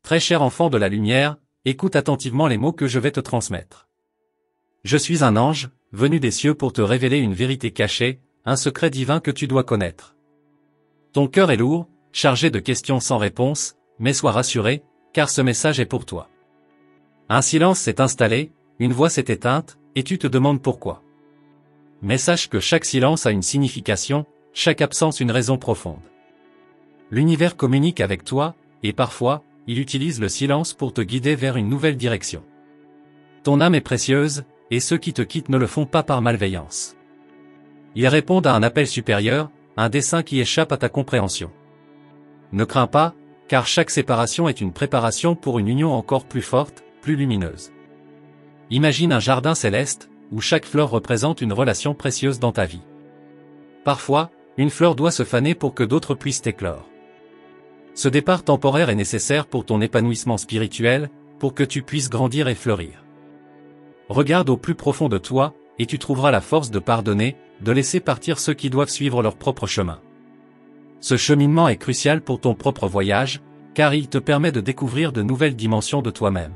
Très cher enfant de la lumière, écoute attentivement les mots que je vais te transmettre. Je suis un ange, venu des cieux pour te révéler une vérité cachée, un secret divin que tu dois connaître. Ton cœur est lourd, chargé de questions sans réponse, mais sois rassuré, car ce message est pour toi. Un silence s'est installé, une voix s'est éteinte, et tu te demandes pourquoi. Mais sache que chaque silence a une signification, chaque absence une raison profonde. L'univers communique avec toi, et parfois, il utilise le silence pour te guider vers une nouvelle direction. Ton âme est précieuse, et ceux qui te quittent ne le font pas par malveillance. Ils répondent à un appel supérieur, un dessein qui échappe à ta compréhension. Ne crains pas, car chaque séparation est une préparation pour une union encore plus forte, plus lumineuse. Imagine un jardin céleste, où chaque fleur représente une relation précieuse dans ta vie. Parfois, une fleur doit se faner pour que d'autres puissent éclore. Ce départ temporaire est nécessaire pour ton épanouissement spirituel, pour que tu puisses grandir et fleurir. Regarde au plus profond de toi, et tu trouveras la force de pardonner, de laisser partir ceux qui doivent suivre leur propre chemin. Ce cheminement est crucial pour ton propre voyage, car il te permet de découvrir de nouvelles dimensions de toi-même.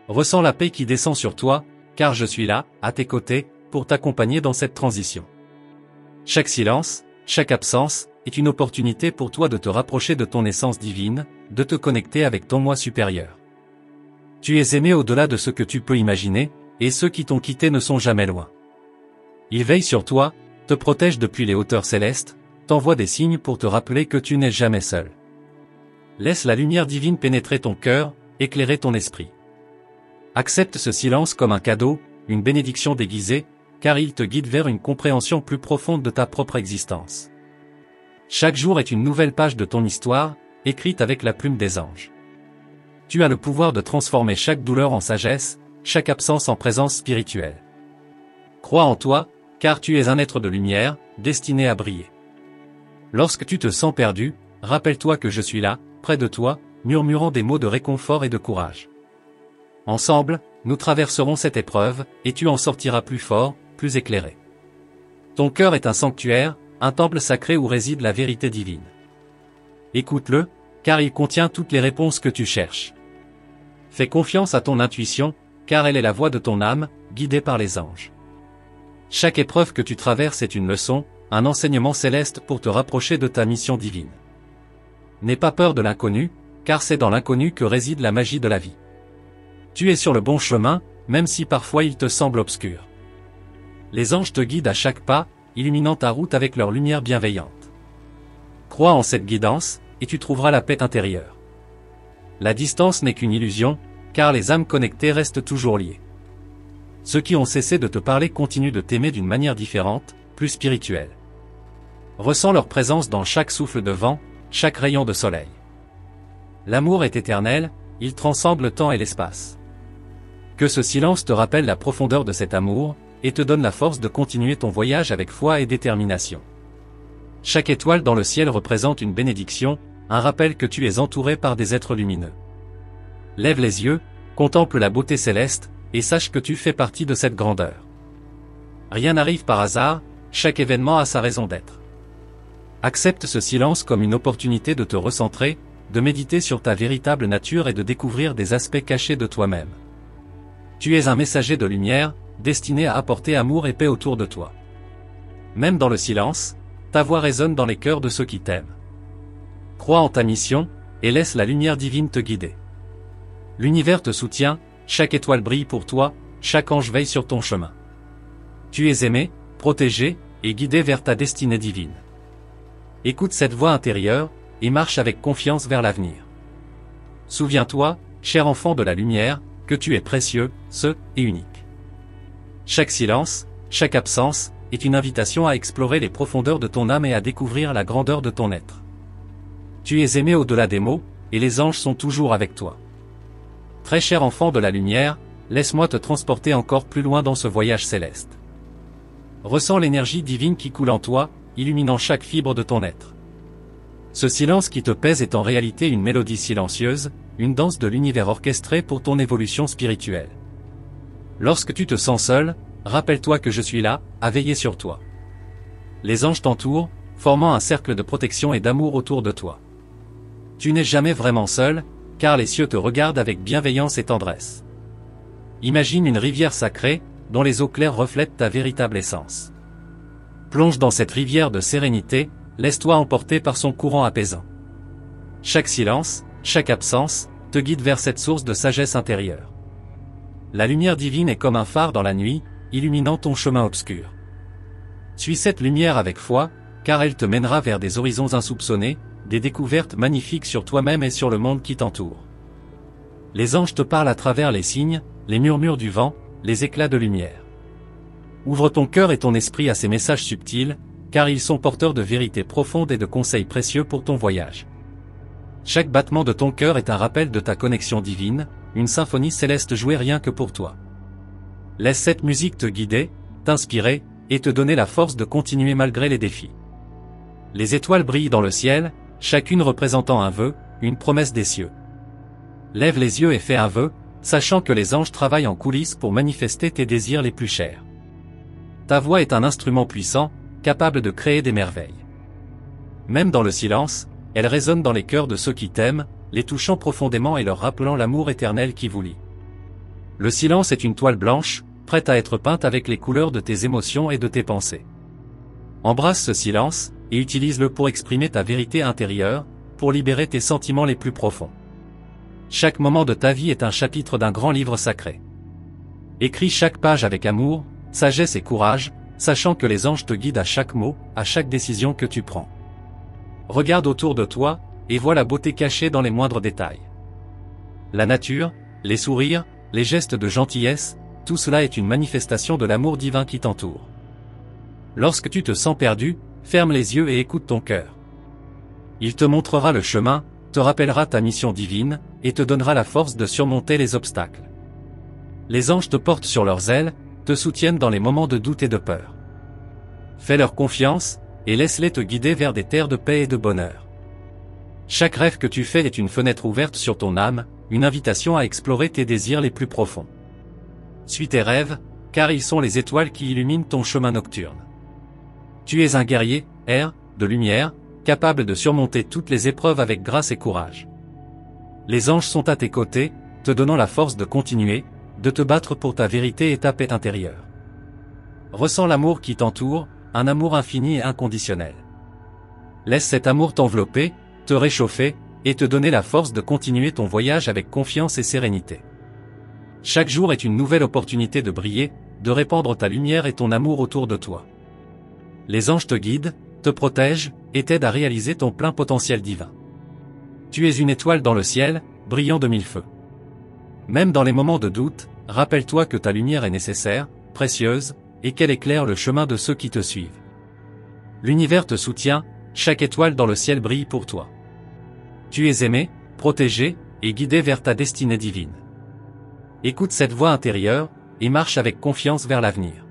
Ressens la paix qui descend sur toi, car je suis là, à tes côtés, pour t'accompagner dans cette transition. Chaque silence, chaque absence, est une opportunité pour toi de te rapprocher de ton essence divine, de te connecter avec ton moi supérieur. Tu es aimé au-delà de ce que tu peux imaginer, et ceux qui t'ont quitté ne sont jamais loin. Ils veillent sur toi, te protègent depuis les hauteurs célestes, t'envoient des signes pour te rappeler que tu n'es jamais seul. Laisse la lumière divine pénétrer ton cœur, éclairer ton esprit. Accepte ce silence comme un cadeau, une bénédiction déguisée, car il te guide vers une compréhension plus profonde de ta propre existence. Chaque jour est une nouvelle page de ton histoire, écrite avec la plume des anges. Tu as le pouvoir de transformer chaque douleur en sagesse, chaque absence en présence spirituelle. Crois en toi, car tu es un être de lumière, destiné à briller. Lorsque tu te sens perdu, rappelle-toi que je suis là, près de toi, murmurant des mots de réconfort et de courage. Ensemble, nous traverserons cette épreuve, et tu en sortiras plus fort, plus éclairé. Ton cœur est un sanctuaire, un temple sacré où réside la vérité divine. Écoute-le, car il contient toutes les réponses que tu cherches. Fais confiance à ton intuition, car elle est la voix de ton âme, guidée par les anges. Chaque épreuve que tu traverses est une leçon, un enseignement céleste pour te rapprocher de ta mission divine. N'aie pas peur de l'inconnu, car c'est dans l'inconnu que réside la magie de la vie. Tu es sur le bon chemin, même si parfois il te semble obscur. Les anges te guident à chaque pas, illuminant ta route avec leur lumière bienveillante. Crois en cette guidance, et tu trouveras la paix intérieure. La distance n'est qu'une illusion, car les âmes connectées restent toujours liées. Ceux qui ont cessé de te parler continuent de t'aimer d'une manière différente, plus spirituelle. Ressens leur présence dans chaque souffle de vent, chaque rayon de soleil. L'amour est éternel, il transcende le temps et l'espace. Que ce silence te rappelle la profondeur de cet amour, et te donne la force de continuer ton voyage avec foi et détermination. Chaque étoile dans le ciel représente une bénédiction, un rappel que tu es entouré par des êtres lumineux. Lève les yeux, contemple la beauté céleste, et sache que tu fais partie de cette grandeur. Rien n'arrive par hasard, chaque événement a sa raison d'être. Accepte ce silence comme une opportunité de te recentrer, de méditer sur ta véritable nature et de découvrir des aspects cachés de toi-même. Tu es un messager de lumière, destiné à apporter amour et paix autour de toi. Même dans le silence, ta voix résonne dans les cœurs de ceux qui t'aiment. Crois en ta mission, et laisse la lumière divine te guider. L'univers te soutient, chaque étoile brille pour toi, chaque ange veille sur ton chemin. Tu es aimé, protégé, et guidé vers ta destinée divine. Écoute cette voix intérieure, et marche avec confiance vers l'avenir. Souviens-toi, cher enfant de la lumière, que tu es précieux, seul et unique. Chaque silence, chaque absence, est une invitation à explorer les profondeurs de ton âme et à découvrir la grandeur de ton être. Tu es aimé au-delà des mots, et les anges sont toujours avec toi. Très cher enfant de la lumière, laisse-moi te transporter encore plus loin dans ce voyage céleste. Ressens l'énergie divine qui coule en toi, illuminant chaque fibre de ton être. Ce silence qui te pèse est en réalité une mélodie silencieuse, une danse de l'univers orchestrée pour ton évolution spirituelle. Lorsque tu te sens seul, rappelle-toi que je suis là, à veiller sur toi. Les anges t'entourent, formant un cercle de protection et d'amour autour de toi. Tu n'es jamais vraiment seul, car les cieux te regardent avec bienveillance et tendresse. Imagine une rivière sacrée, dont les eaux claires reflètent ta véritable essence. Plonge dans cette rivière de sérénité, laisse-toi emporter par son courant apaisant. Chaque silence, chaque absence, te guide vers cette source de sagesse intérieure. La lumière divine est comme un phare dans la nuit, illuminant ton chemin obscur. Suis cette lumière avec foi, car elle te mènera vers des horizons insoupçonnés, des découvertes magnifiques sur toi-même et sur le monde qui t'entoure. Les anges te parlent à travers les signes, les murmures du vent, les éclats de lumière. Ouvre ton cœur et ton esprit à ces messages subtils, car ils sont porteurs de vérités profondes et de conseils précieux pour ton voyage. Chaque battement de ton cœur est un rappel de ta connexion divine, une symphonie céleste jouée rien que pour toi. Laisse cette musique te guider, t'inspirer, et te donner la force de continuer malgré les défis. Les étoiles brillent dans le ciel, chacune représentant un vœu, une promesse des cieux. Lève les yeux et fais un vœu, sachant que les anges travaillent en coulisses pour manifester tes désirs les plus chers. Ta voix est un instrument puissant, capable de créer des merveilles. Même dans le silence, elle résonne dans les cœurs de ceux qui t'aiment, les touchant profondément et leur rappelant l'amour éternel qui vous lie. Le silence est une toile blanche, prête à être peinte avec les couleurs de tes émotions et de tes pensées. Embrasse ce silence, et utilise-le pour exprimer ta vérité intérieure, pour libérer tes sentiments les plus profonds. Chaque moment de ta vie est un chapitre d'un grand livre sacré. Écris chaque page avec amour, sagesse et courage, sachant que les anges te guident à chaque mot, à chaque décision que tu prends. Regarde autour de toi, et vois la beauté cachée dans les moindres détails. La nature, les sourires, les gestes de gentillesse, tout cela est une manifestation de l'amour divin qui t'entoure. Lorsque tu te sens perdu, ferme les yeux et écoute ton cœur. Il te montrera le chemin, te rappellera ta mission divine, et te donnera la force de surmonter les obstacles. Les anges te portent sur leurs ailes, te soutiennent dans les moments de doute et de peur. Fais-leur confiance, et laisse-les te guider vers des terres de paix et de bonheur. Chaque rêve que tu fais est une fenêtre ouverte sur ton âme, une invitation à explorer tes désirs les plus profonds. Suis tes rêves, car ils sont les étoiles qui illuminent ton chemin nocturne. Tu es un guerrier, de lumière, capable de surmonter toutes les épreuves avec grâce et courage. Les anges sont à tes côtés, te donnant la force de continuer, de te battre pour ta vérité et ta paix intérieure. Ressens l'amour qui t'entoure, un amour infini et inconditionnel. Laisse cet amour t'envelopper, te réchauffer, et te donner la force de continuer ton voyage avec confiance et sérénité. Chaque jour est une nouvelle opportunité de briller, de répandre ta lumière et ton amour autour de toi. Les anges te guident, te protègent, et t'aident à réaliser ton plein potentiel divin. Tu es une étoile dans le ciel, brillant de mille feux. Même dans les moments de doute, rappelle-toi que ta lumière est nécessaire, précieuse, et qu'elle éclaire le chemin de ceux qui te suivent. L'univers te soutient, chaque étoile dans le ciel brille pour toi. Tu es aimé, protégé, et guidé vers ta destinée divine. Écoute cette voix intérieure, et marche avec confiance vers l'avenir.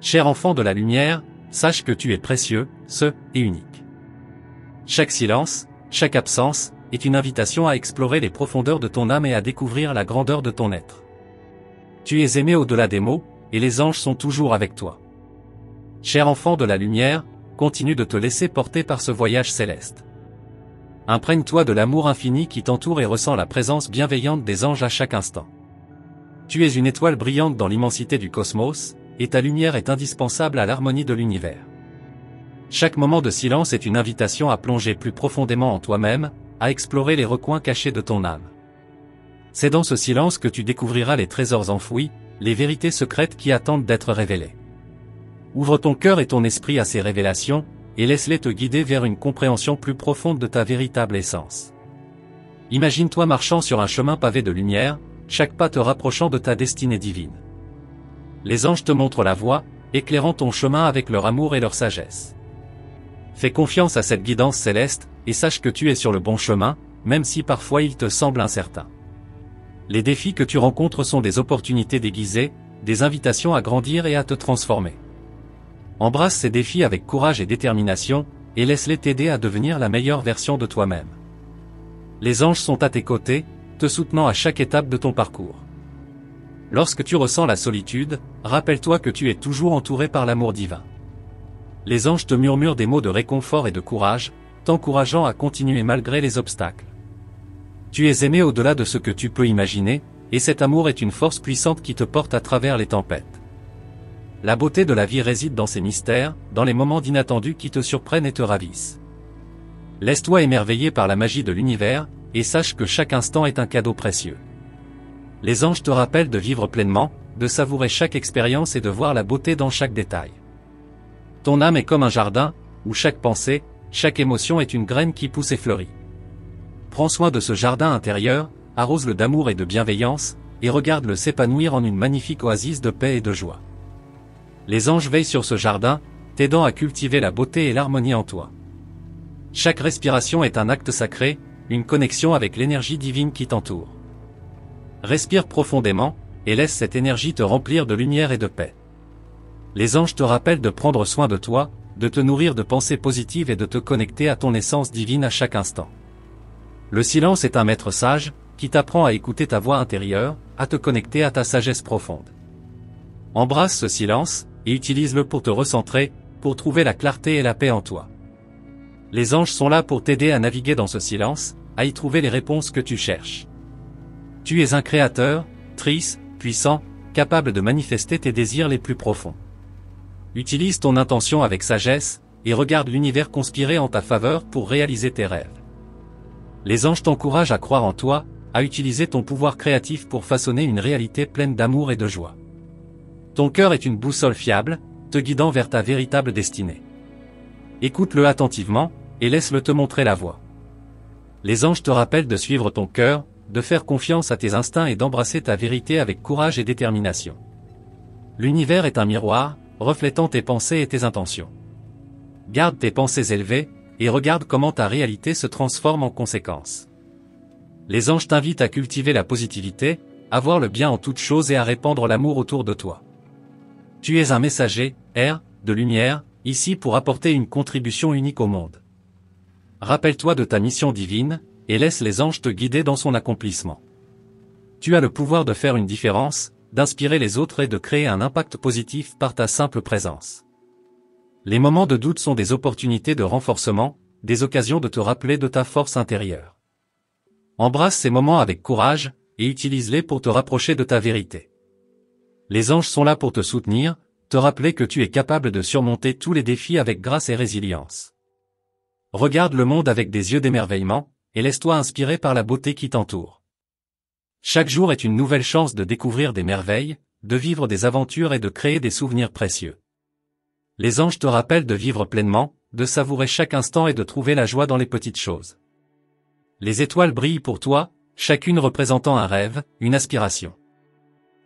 Cher enfant de la lumière, sache que tu es précieux, et unique. Chaque silence, chaque absence, est une invitation à explorer les profondeurs de ton âme et à découvrir la grandeur de ton être. Tu es aimé au-delà des mots, et les anges sont toujours avec toi. Cher enfant de la lumière, continue de te laisser porter par ce voyage céleste. Imprègne-toi de l'amour infini qui t'entoure et ressens la présence bienveillante des anges à chaque instant. Tu es une étoile brillante dans l'immensité du cosmos, et ta lumière est indispensable à l'harmonie de l'univers. Chaque moment de silence est une invitation à plonger plus profondément en toi-même, à explorer les recoins cachés de ton âme. C'est dans ce silence que tu découvriras les trésors enfouis, les vérités secrètes qui attendent d'être révélées. Ouvre ton cœur et ton esprit à ces révélations, et laisse-les te guider vers une compréhension plus profonde de ta véritable essence. Imagine-toi marchant sur un chemin pavé de lumière, chaque pas te rapprochant de ta destinée divine. Les anges te montrent la voie, éclairant ton chemin avec leur amour et leur sagesse. Fais confiance à cette guidance céleste, et sache que tu es sur le bon chemin, même si parfois il te semble incertain. Les défis que tu rencontres sont des opportunités déguisées, des invitations à grandir et à te transformer. Embrasse ces défis avec courage et détermination, et laisse-les t'aider à devenir la meilleure version de toi-même. Les anges sont à tes côtés, te soutenant à chaque étape de ton parcours. Lorsque tu ressens la solitude, rappelle-toi que tu es toujours entouré par l'amour divin. Les anges te murmurent des mots de réconfort et de courage, t'encourageant à continuer malgré les obstacles. Tu es aimé au-delà de ce que tu peux imaginer, et cet amour est une force puissante qui te porte à travers les tempêtes. La beauté de la vie réside dans ces mystères, dans les moments d'inattendus qui te surprennent et te ravissent. Laisse-toi émerveiller par la magie de l'univers, et sache que chaque instant est un cadeau précieux. Les anges te rappellent de vivre pleinement, de savourer chaque expérience et de voir la beauté dans chaque détail. Ton âme est comme un jardin, où chaque pensée, chaque émotion est une graine qui pousse et fleurit. Prends soin de ce jardin intérieur, arrose-le d'amour et de bienveillance, et regarde-le s'épanouir en une magnifique oasis de paix et de joie. Les anges veillent sur ce jardin, t'aidant à cultiver la beauté et l'harmonie en toi. Chaque respiration est un acte sacré, une connexion avec l'énergie divine qui t'entoure. Respire profondément, et laisse cette énergie te remplir de lumière et de paix. Les anges te rappellent de prendre soin de toi, de te nourrir de pensées positives et de te connecter à ton essence divine à chaque instant. Le silence est un maître sage, qui t'apprend à écouter ta voix intérieure, à te connecter à ta sagesse profonde. Embrasse ce silence, et utilise-le pour te recentrer, pour trouver la clarté et la paix en toi. Les anges sont là pour t'aider à naviguer dans ce silence, à y trouver les réponses que tu cherches. Tu es un créateur, triste, puissant, capable de manifester tes désirs les plus profonds. Utilise ton intention avec sagesse, et regarde l'univers conspirer en ta faveur pour réaliser tes rêves. Les anges t'encouragent à croire en toi, à utiliser ton pouvoir créatif pour façonner une réalité pleine d'amour et de joie. Ton cœur est une boussole fiable, te guidant vers ta véritable destinée. Écoute-le attentivement, et laisse-le te montrer la voie. Les anges te rappellent de suivre ton cœur, de faire confiance à tes instincts et d'embrasser ta vérité avec courage et détermination. L'univers est un miroir, reflétant tes pensées et tes intentions. Garde tes pensées élevées, et regarde comment ta réalité se transforme en conséquence. Les anges t'invitent à cultiver la positivité, à voir le bien en toutes choses et à répandre l'amour autour de toi. Tu es un messager, air, de lumière, ici pour apporter une contribution unique au monde. Rappelle-toi de ta mission divine, et laisse les anges te guider dans son accomplissement. Tu as le pouvoir de faire une différence, d'inspirer les autres et de créer un impact positif par ta simple présence. Les moments de doute sont des opportunités de renforcement, des occasions de te rappeler de ta force intérieure. Embrasse ces moments avec courage, et utilise-les pour te rapprocher de ta vérité. Les anges sont là pour te soutenir, te rappeler que tu es capable de surmonter tous les défis avec grâce et résilience. Regarde le monde avec des yeux d'émerveillement, et laisse-toi inspirer par la beauté qui t'entoure. Chaque jour est une nouvelle chance de découvrir des merveilles, de vivre des aventures et de créer des souvenirs précieux. Les anges te rappellent de vivre pleinement, de savourer chaque instant et de trouver la joie dans les petites choses. Les étoiles brillent pour toi, chacune représentant un rêve, une aspiration.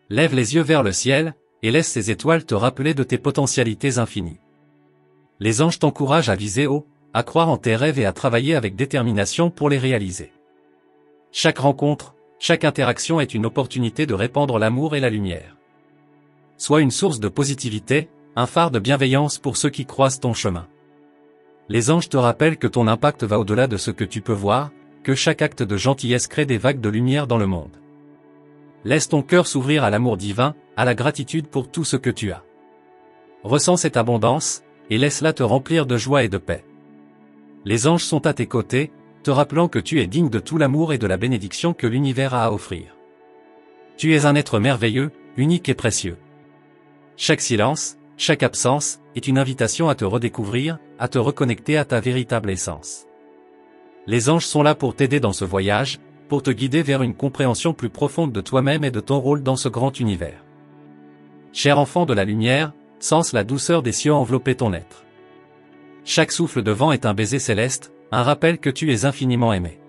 Lève les yeux vers le ciel, et laisse ces étoiles te rappeler de tes potentialités infinies. Les anges t'encouragent à viser haut, à croire en tes rêves et à travailler avec détermination pour les réaliser. Chaque rencontre, chaque interaction est une opportunité de répandre l'amour et la lumière. Sois une source de positivité, un phare de bienveillance pour ceux qui croisent ton chemin. Les anges te rappellent que ton impact va au-delà de ce que tu peux voir, que chaque acte de gentillesse crée des vagues de lumière dans le monde. Laisse ton cœur s'ouvrir à l'amour divin, à la gratitude pour tout ce que tu as. Ressens cette abondance, et laisse-la te remplir de joie et de paix. Les anges sont à tes côtés, te rappelant que tu es digne de tout l'amour et de la bénédiction que l'univers a à offrir. Tu es un être merveilleux, unique et précieux. Chaque silence, chaque absence, est une invitation à te redécouvrir, à te reconnecter à ta véritable essence. Les anges sont là pour t'aider dans ce voyage, pour te guider vers une compréhension plus profonde de toi-même et de ton rôle dans ce grand univers. Cher enfant de la lumière, sens la douceur des cieux envelopper ton être. Chaque souffle de vent est un baiser céleste, un rappel que tu es infiniment aimé.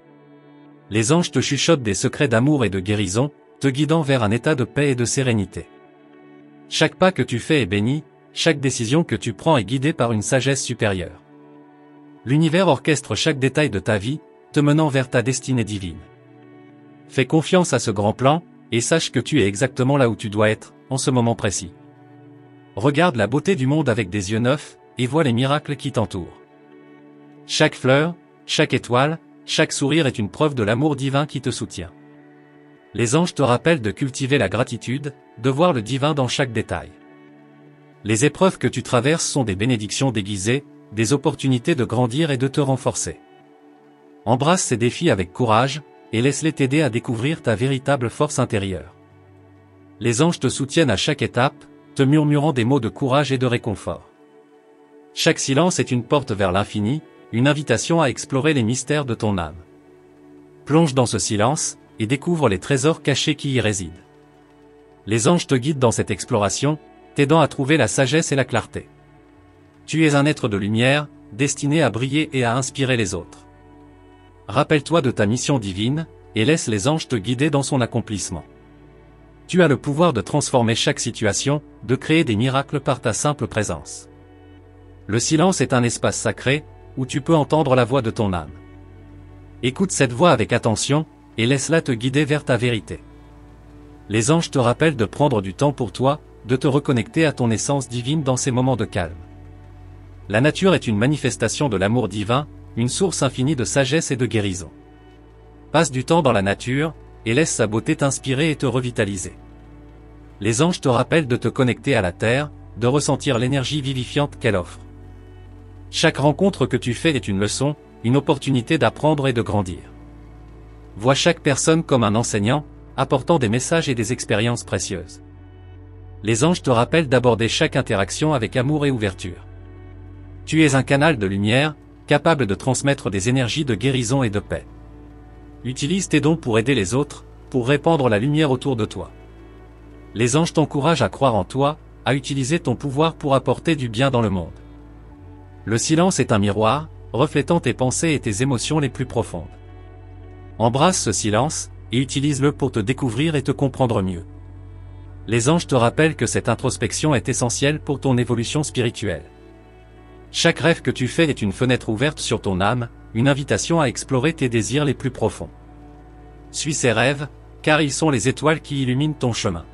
Les anges te chuchotent des secrets d'amour et de guérison, te guidant vers un état de paix et de sérénité. Chaque pas que tu fais est béni, chaque décision que tu prends est guidée par une sagesse supérieure. L'univers orchestre chaque détail de ta vie, te menant vers ta destinée divine. Fais confiance à ce grand plan, et sache que tu es exactement là où tu dois être, en ce moment précis. Regarde la beauté du monde avec des yeux neufs, et vois les miracles qui t'entourent. Chaque fleur, chaque étoile, chaque sourire est une preuve de l'amour divin qui te soutient. Les anges te rappellent de cultiver la gratitude, de voir le divin dans chaque détail. Les épreuves que tu traverses sont des bénédictions déguisées, des opportunités de grandir et de te renforcer. Embrasse ces défis avec courage, et laisse-les t'aider à découvrir ta véritable force intérieure. Les anges te soutiennent à chaque étape, te murmurant des mots de courage et de réconfort. Chaque silence est une porte vers l'infini, une invitation à explorer les mystères de ton âme. Plonge dans ce silence, et découvre les trésors cachés qui y résident. Les anges te guident dans cette exploration, t'aidant à trouver la sagesse et la clarté. Tu es un être de lumière, destiné à briller et à inspirer les autres. Rappelle-toi de ta mission divine, et laisse les anges te guider dans son accomplissement. Tu as le pouvoir de transformer chaque situation, de créer des miracles par ta simple présence. Le silence est un espace sacré, où tu peux entendre la voix de ton âme. Écoute cette voix avec attention, et laisse-la te guider vers ta vérité. Les anges te rappellent de prendre du temps pour toi, de te reconnecter à ton essence divine dans ces moments de calme. La nature est une manifestation de l'amour divin, une source infinie de sagesse et de guérison. Passe du temps dans la nature, et laisse sa beauté t'inspirer et te revitaliser. Les anges te rappellent de te connecter à la terre, de ressentir l'énergie vivifiante qu'elle offre. Chaque rencontre que tu fais est une leçon, une opportunité d'apprendre et de grandir. Vois chaque personne comme un enseignant, apportant des messages et des expériences précieuses. Les anges te rappellent d'aborder chaque interaction avec amour et ouverture. Tu es un canal de lumière, capable de transmettre des énergies de guérison et de paix. Utilise tes dons pour aider les autres, pour répandre la lumière autour de toi. Les anges t'encouragent à croire en toi, à utiliser ton pouvoir pour apporter du bien dans le monde. Le silence est un miroir, reflétant tes pensées et tes émotions les plus profondes. Embrasse ce silence, et utilise-le pour te découvrir et te comprendre mieux. Les anges te rappellent que cette introspection est essentielle pour ton évolution spirituelle. Chaque rêve que tu fais est une fenêtre ouverte sur ton âme, une invitation à explorer tes désirs les plus profonds. Suis ces rêves, car ils sont les étoiles qui illuminent ton chemin.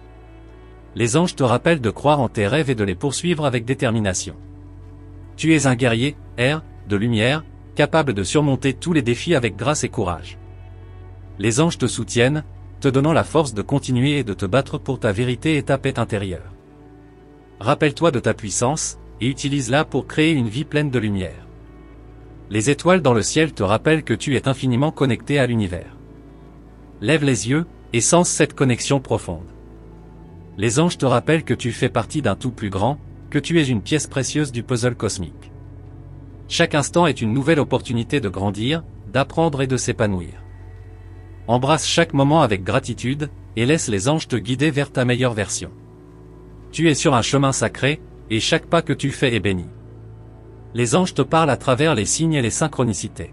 Les anges te rappellent de croire en tes rêves et de les poursuivre avec détermination. Tu es un guerrier, de lumière, capable de surmonter tous les défis avec grâce et courage. Les anges te soutiennent, te donnant la force de continuer et de te battre pour ta vérité et ta paix intérieure. Rappelle-toi de ta puissance, et utilise-la pour créer une vie pleine de lumière. Les étoiles dans le ciel te rappellent que tu es infiniment connecté à l'univers. Lève les yeux, et sens cette connexion profonde. Les anges te rappellent que tu fais partie d'un tout plus grand, que tu es une pièce précieuse du puzzle cosmique. Chaque instant est une nouvelle opportunité de grandir, d'apprendre et de s'épanouir. Embrasse chaque moment avec gratitude, et laisse les anges te guider vers ta meilleure version. Tu es sur un chemin sacré, et chaque pas que tu fais est béni. Les anges te parlent à travers les signes et les synchronicités.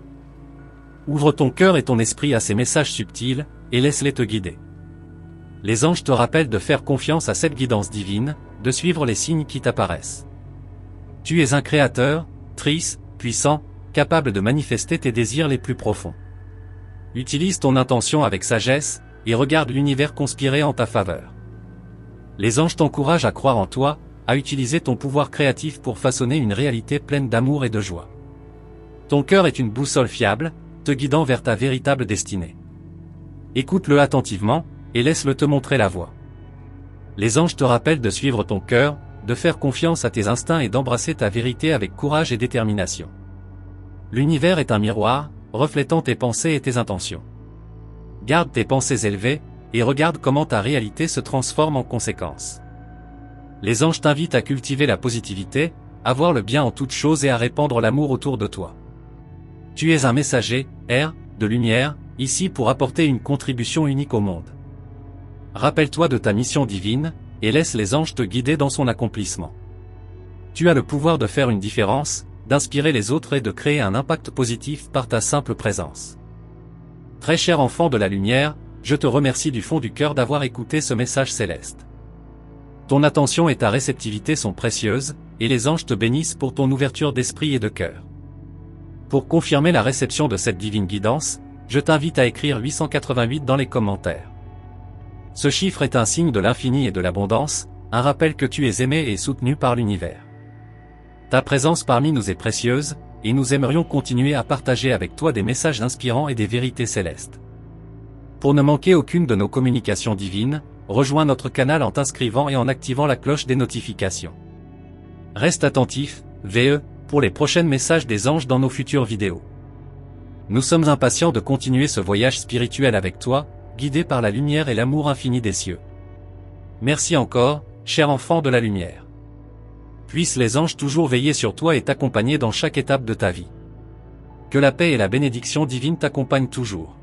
Ouvre ton cœur et ton esprit à ces messages subtils, et laisse-les te guider. Les anges te rappellent de faire confiance à cette guidance divine, de suivre les signes qui t'apparaissent. Tu es un créateur, puissant, capable de manifester tes désirs les plus profonds. Utilise ton intention avec sagesse, et regarde l'univers conspirer en ta faveur. Les anges t'encouragent à croire en toi, à utiliser ton pouvoir créatif pour façonner une réalité pleine d'amour et de joie. Ton cœur est une boussole fiable, te guidant vers ta véritable destinée. Écoute-le attentivement, et laisse-le te montrer la voie. Les anges te rappellent de suivre ton cœur, de faire confiance à tes instincts et d'embrasser ta vérité avec courage et détermination. L'univers est un miroir, reflétant tes pensées et tes intentions. Garde tes pensées élevées, et regarde comment ta réalité se transforme en conséquence. Les anges t'invitent à cultiver la positivité, à voir le bien en toutes choses et à répandre l'amour autour de toi. Tu es un messager, de lumière, ici pour apporter une contribution unique au monde. Rappelle-toi de ta mission divine, et laisse les anges te guider dans son accomplissement. Tu as le pouvoir de faire une différence, d'inspirer les autres et de créer un impact positif par ta simple présence. Très cher enfant de la lumière, je te remercie du fond du cœur d'avoir écouté ce message céleste. Ton attention et ta réceptivité sont précieuses, et les anges te bénissent pour ton ouverture d'esprit et de cœur. Pour confirmer la réception de cette divine guidance, je t'invite à écrire 888 dans les commentaires. Ce chiffre est un signe de l'infini et de l'abondance, un rappel que tu es aimé et soutenu par l'univers. Ta présence parmi nous est précieuse, et nous aimerions continuer à partager avec toi des messages inspirants et des vérités célestes. Pour ne manquer aucune de nos communications divines, rejoins notre canal en t'inscrivant et en activant la cloche des notifications. Reste attentif, pour les prochains messages des anges dans nos futures vidéos. Nous sommes impatients de continuer ce voyage spirituel avec toi, guidés par la lumière et l'amour infini des cieux. Merci encore, cher enfant de la lumière. Puissent les anges toujours veiller sur toi et t'accompagner dans chaque étape de ta vie. Que la paix et la bénédiction divine t'accompagnent toujours.